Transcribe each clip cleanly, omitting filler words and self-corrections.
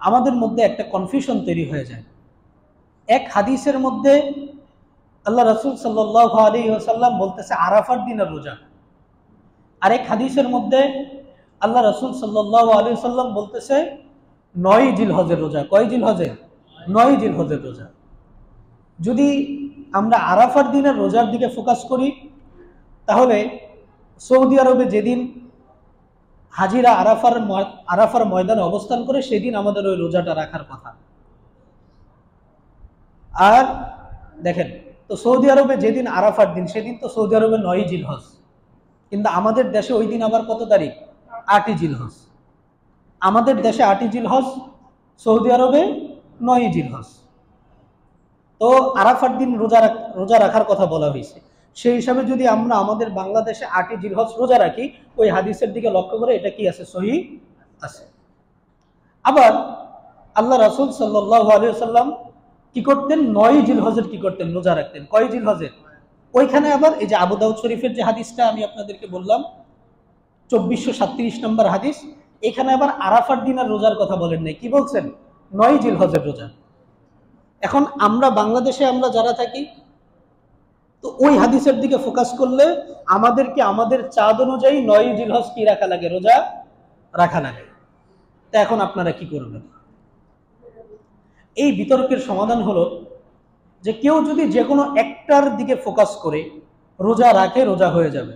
আমাদের মধ্যে একটা কনফিউশন তৈরি হয়ে যায়। এক হাদিসের মধ্যে আল্লাহ রাসূল সাল্লাল্লাহু আলাইহি ওয়াসাল্লাম বলতেছে আরাফার দিনের রোজা, আরেক হাদিসের মধ্যে আল্লাহ রাসূল সাল্লাল্লাহু আলাইহি ওয়াসাল্লাম বলতেছে 9 জিলহজের রোজা। কয় জিলহজের? 9 জিলহজের রোজা। যদি আমরা আরাফার দিনের রোজার দিকে ফোকাস করি, তাহলে সৌদি আরবে যেদিন হাজিরা আরাফার ময়দানে অবস্থান করে সেদিন আমাদের ওই রোজাটা রাখার কথা। আর দেখেন, তো সৌদি আরবে যেদিন আরাফার দিন সেদিন তো সৌদি আরবে 9 জিলহজ, কিন্তু আমাদের দেশে ওই দিন আবার কত তারিখ? 8 জিলহজ। আমাদের দেশে 8 জিলহজ, সৌদি আরবে 9 জিলহজ। তো আরাফার দিন রোজা রাখার কথা বলা হয়েছে। সেই হিসাবে যদি আমরা আমাদের বাংলাদেশে 8 জিলহজ রোজা রাখি, ওই হাদিসের দিকে লক্ষ্য করে এটা কি আছে? সহিহ আছে। আবার আল্লাহ রাসূল সাল্লাল্লাহু আলাইহি ওয়াসাল্লাম কি করতেন? 9 জিলহজের কি করতেন? রোজা রাখতেন। কয় জিলহজের? ওইখানে আবার এই যে আবু দাউদ শরীফের যে হাদিসটা আমি আপনাদেরকে বললাম 2437 নম্বর হাদিস, এখানে আবার আরাফার দিনের রোজার কথা বলেন নাই। কি বলছেন? 9 জিলহজের রোজা। এখন আমরা বাংলাদেশে আমরা যারা থাকি, তো ওই হাদিসের দিকে ফোকাস করলে আমাদেরকে আমাদের চাঁদ অনুযায়ী 9 জিলহজ কি রাখা লাগে? রোজা রাখা লাগে। তা এখন আপনারা কি করবেন? এই বিতর্কের সমাধান হলো যে কেউ যদি যে কোনো একটার দিকে ফোকাস করে রোজা রাখে, রোজা হয়ে যাবে।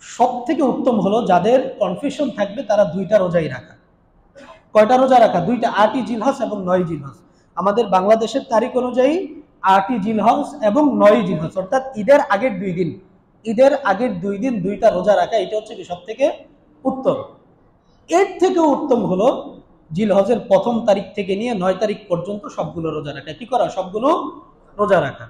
সব থেকে উত্তম হলো যাদের কনফিউশন থাকবে তারা দুইটা রোজাই রাখা। কয়টা রোজা রাখা? দুইটা, 8 জিলহজ এবং 9 জিলহজ। আমাদের বাংলাদেশের তারিখ অনুযায়ী 8 জিলহজ এবং 9 জিলহজ, অর্থাৎ ঈদের আগের 2 দিন, ঈদের আগের 2 দিন দুইটা রোজা রাখা, এটা হচ্ছে কি সব থেকে উত্তম। এর থেকেও উত্তম হলো জিলহজের 1ম তারিখ থেকে নিয়ে 9 তারিখ পর্যন্ত সবগুলো রোজা রাখা। কি করা? সবগুলো রোজা রাখা।